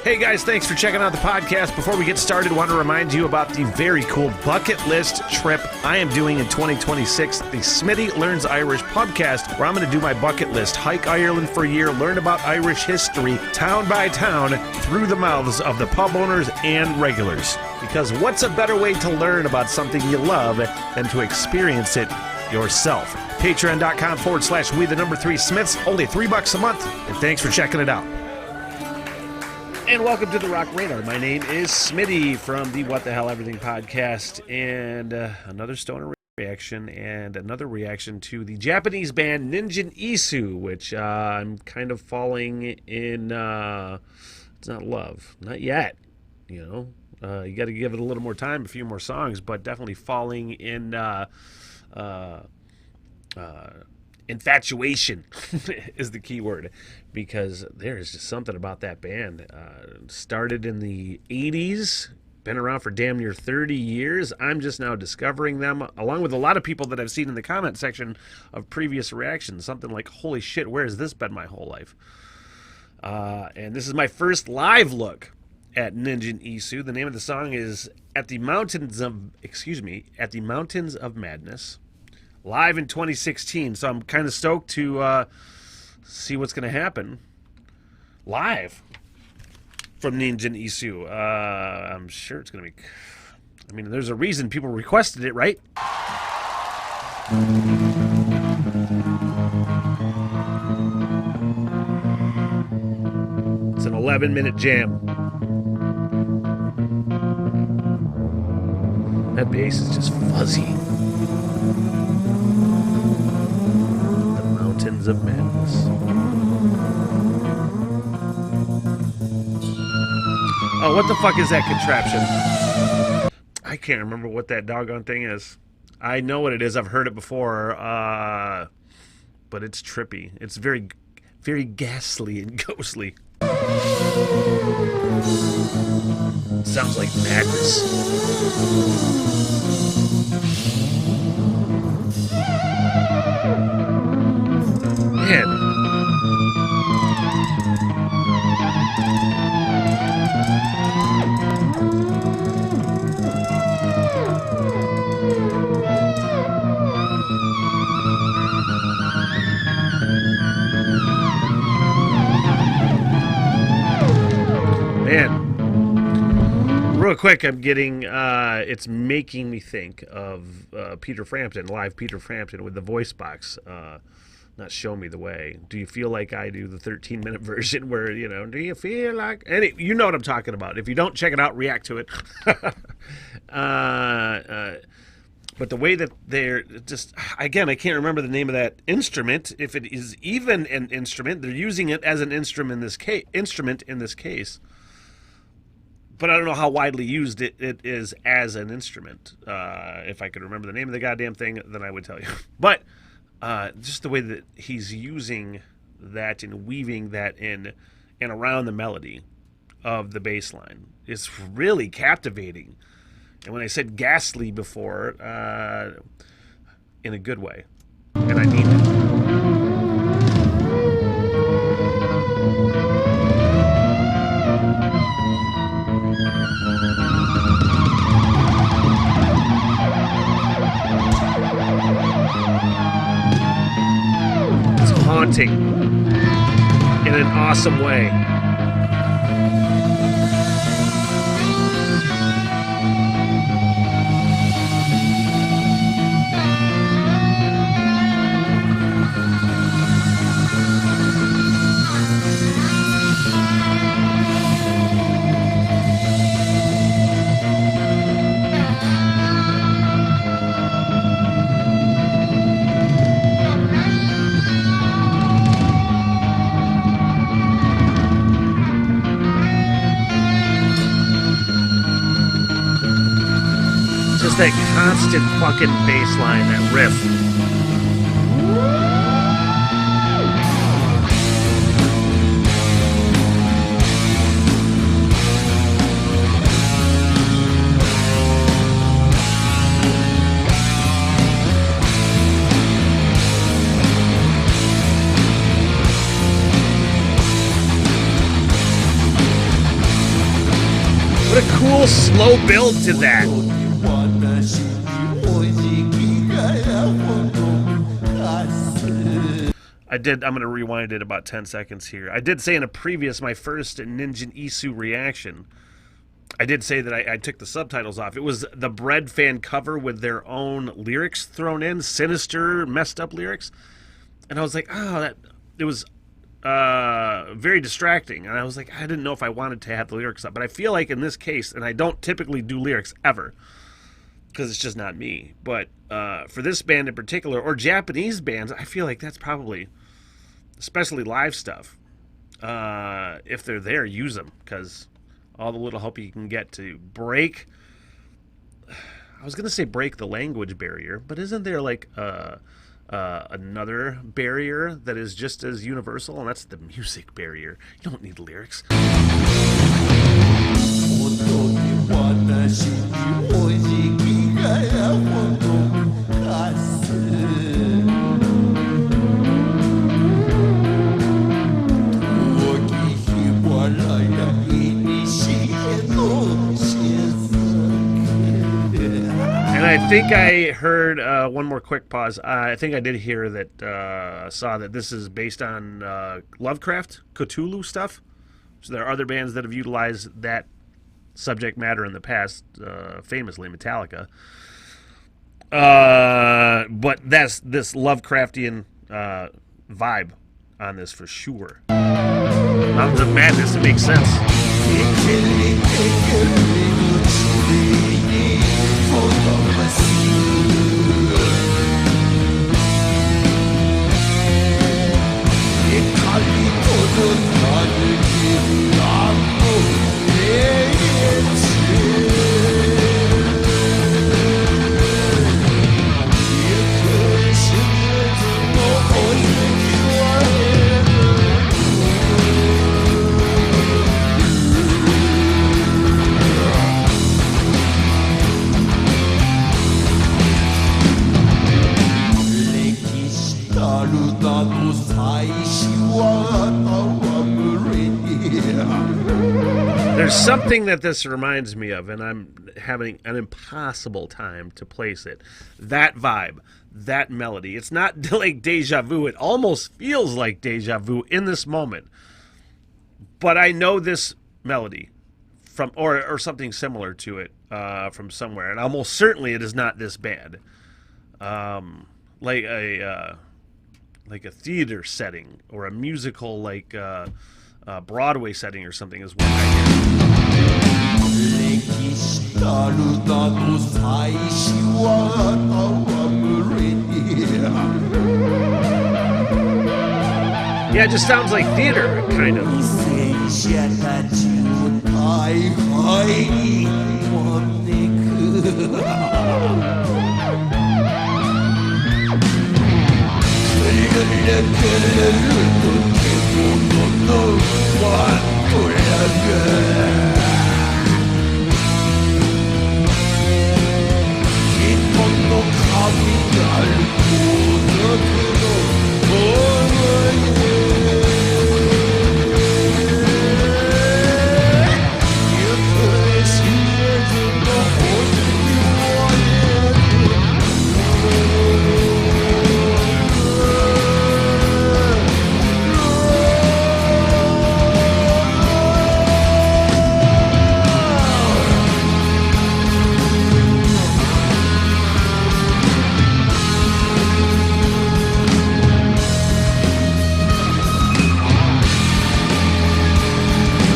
Hey guys, thanks for checking out the podcast. Before we get started, I want to remind you about the very cool bucket list trip I am doing in 2026, the Smitty Learns Irish podcast, where I'm going to do my bucket list, hike Ireland for a year, learn about Irish history, town by town, through the mouths of the pub owners and regulars. Because what's a better way to learn about something you love than to experience it yourself? Patreon.com/we3Smiths, only $3 a month, and thanks for checking it out. And welcome to the Rock Radar. My name is Smitty from the What the Hell Everything podcast, and another stoner reaction, and another reaction to the Japanese band Ninjen Isu, which I'm kind of falling in. It's not love, not yet. You know, you got to give it a little more time, a few more songs, but definitely falling in. Infatuation is the key word, because there is just something about that band. Started in the 80s, been around for damn near 30 years. I'm just now discovering them, along with a lot of people that I've seen in the comment section of previous reactions. Something like, holy shit, where has this been my whole life? And this is my first live look at Ninjen Isu. The name of the song is At the Mountains of Madness. Live in 2016, so I'm kind of stoked to see what's going to happen live from Ninjen Isu. I'm sure it's going to be... I mean, there's a reason people requested it, right? It's an 11-minute jam. That bass is just fuzzy. Mountains of Madness. Oh, what the fuck is that contraption? I can't remember what that doggone thing is. I know what it is. I've heard it before. But it's trippy. It's very, very ghastly and ghostly. Sounds like madness. Man. Real quick, I'm getting, it's making me think of Peter Frampton, live Peter Frampton with the voice box. Not Show Me the Way. Do you feel like I do, the 13-minute version where, you know, do you feel like... And you know what I'm talking about. If you don't, check it out, react to it. But the way that they're just... Again, I can't remember the name of that instrument. If it is even an instrument, they're using it as an instrument in this case. But I don't know how widely used it is as an instrument. If I could remember the name of the goddamn thing, then I would tell you. But... just the way that he's using that and weaving that in and around the melody of the bass line is really captivating. And when I said ghastly before, in a good way. And I mean it. Haunting in an awesome way. Just that constant fucking bass line, that riff. a cool slow build to that. I'm going to rewind it about 10 seconds here. I did say in a previous, my first Ninjen Isu reaction, I did say that I took the subtitles off. It was the Bread fan cover with their own lyrics thrown in, sinister, messed up lyrics. And I was like, it was very distracting. And I was like, I didn't know if I wanted to have the lyrics up. But I feel like in this case, and I don't typically do lyrics ever, because it's just not me. But for this band in particular, or Japanese bands, I feel like that's probably, especially live stuff, if they're there, use them, because all the little help you can get to break, I was going to say break the language barrier, but isn't there like another barrier that is just as universal, and that's the music barrier. You don't need lyrics. And I think I heard one more quick pause. I think I did hear that, saw that this is based on Lovecraft, Cthulhu stuff. So there are other bands that have utilized that subject matter in the past, famously Metallica. But that's this Lovecraftian vibe on this for sure. Mountains of Madness, it makes sense. There's something that this reminds me of, and I'm having an impossible time to place it. That vibe, that melody. It's not like deja vu. It almost feels like deja vu in this moment. But I know this melody from, or something similar to it from somewhere, and almost certainly it is not this band. Like a theater setting or a musical, like Broadway setting or something is what I hear. Yeah, it just sounds like theater, kind of.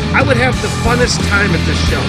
I would have the funnest time at this show.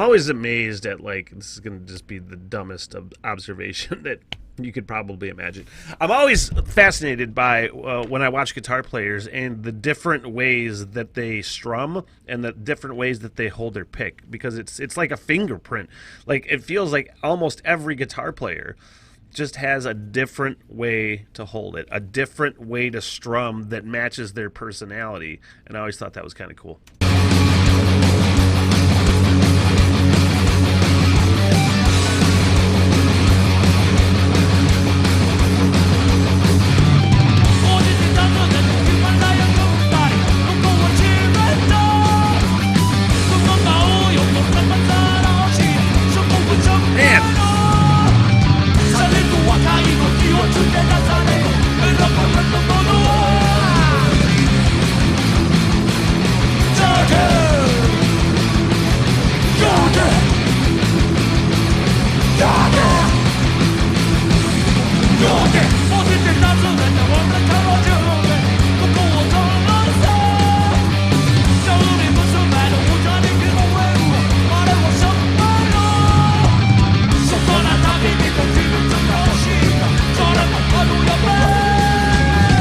always amazed at, like, this is going to just be the dumbest observation that you could probably imagine. I'm always fascinated by when I watch guitar players and the different ways that they strum and the different ways that they hold their pick, because it's like a fingerprint. Like, it feels like almost every guitar player just has a different way to hold it, a different way to strum that matches their personality, and I always thought that was kind of cool.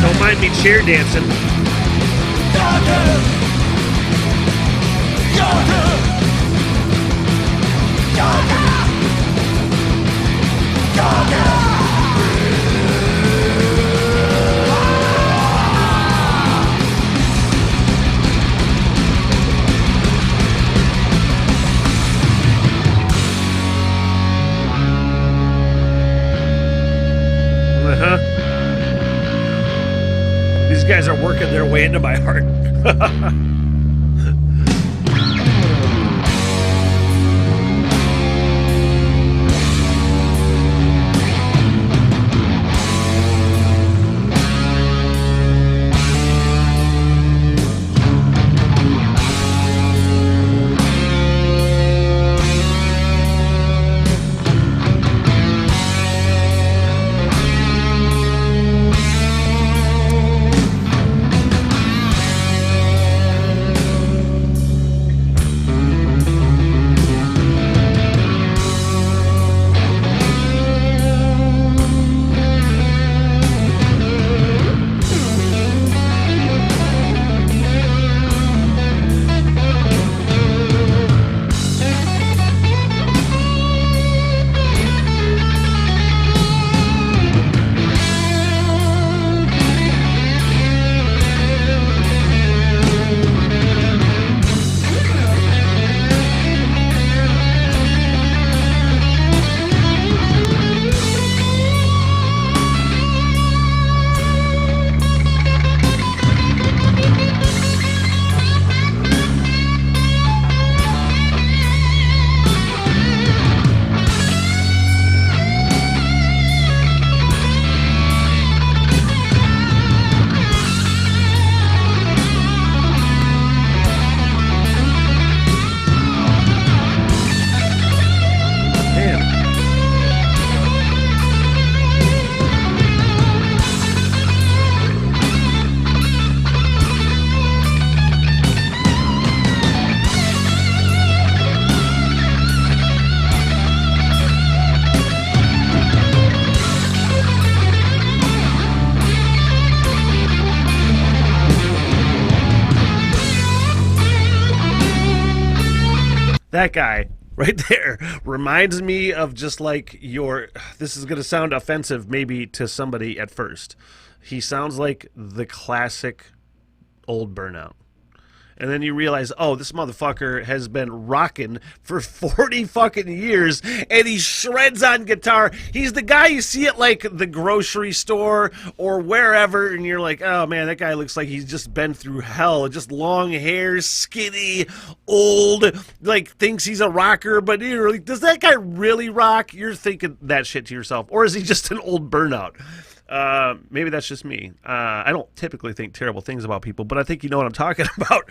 Don't mind me chair dancing. These guys are working their way into my heart. That guy right there reminds me of just like this is going to sound offensive maybe to somebody at first. He sounds like the classic old Burnout. And then you realize, oh, this motherfucker has been rocking for 40 fucking years, and he shreds on guitar. He's the guy you see at, like, the grocery store or wherever, and you're like, oh, man, that guy looks like he's just been through hell. Just long hair, skinny, old, like, thinks he's a rocker, but you're like, does that guy really rock? You're thinking that shit to yourself. Or is he just an old Burnout? Maybe that's just me. I don't typically think terrible things about people, but I think you know what I'm talking about.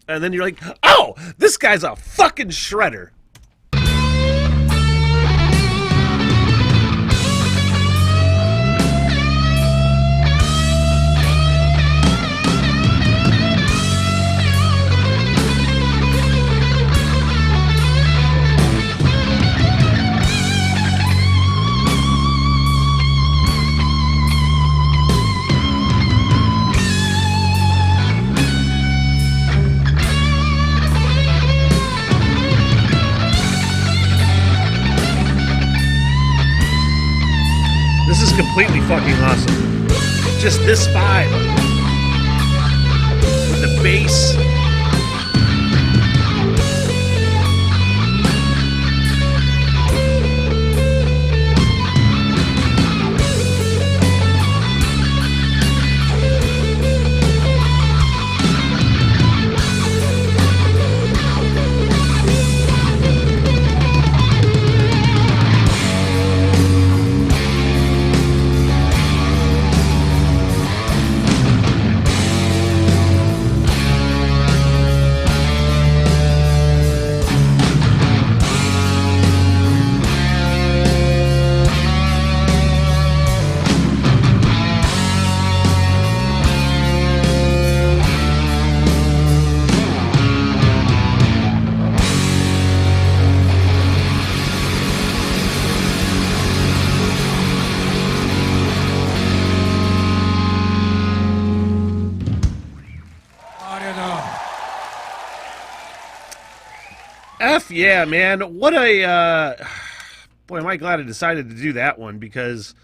And then you're like, oh, this guy's a fucking shredder. completely fucking awesome. Just this vibe with the bass. F yeah, man. What a boy, am I glad I decided to do that one, because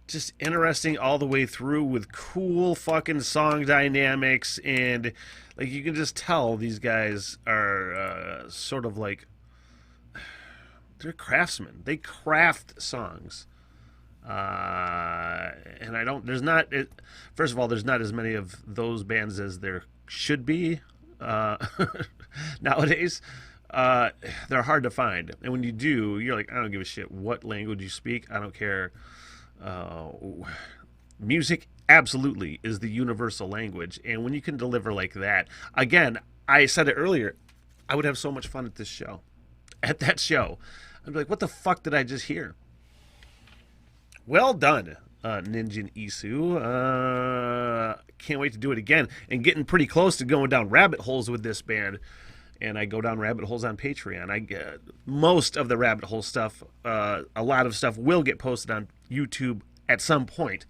just interesting all the way through with cool fucking song dynamics, and like you can just tell these guys are sort of like they're craftsmen. They craft songs. And I don't. There's not. First of all, there's not as many of those bands as there should be nowadays. They're hard to find, and when you do, you're like, I don't give a shit what language you speak. I don't care. Music absolutely is the universal language, and when you can deliver like that, again, I said it earlier, I would have so much fun at this show. At that show, I'd be like, what the fuck did I just hear? Well done, Ninjen Isu. Can't wait to do it again, and getting pretty close to going down rabbit holes with this band. And I go down rabbit holes on Patreon. I get most of the rabbit hole stuff. A lot of stuff will get posted on YouTube at some point,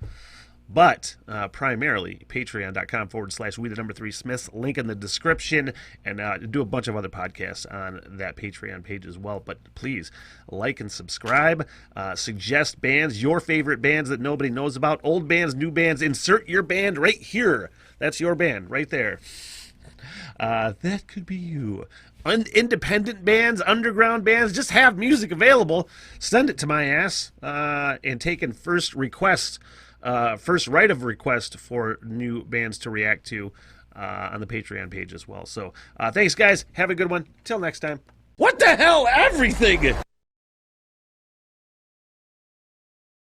but primarily patreon.com/we the number 3 Smiths. Link in the description, and do a bunch of other podcasts on that Patreon page as well. But please like and subscribe. Suggest bands, your favorite bands that nobody knows about, old bands, new bands. Insert your band right here. That's your band right there. That could be you. Independent bands, underground bands, just have music available. Send it to my ass, and taking first request, first right of request for new bands to react to on the Patreon page as well. So thanks, guys. Have a good one. Till next time. What the hell? Everything!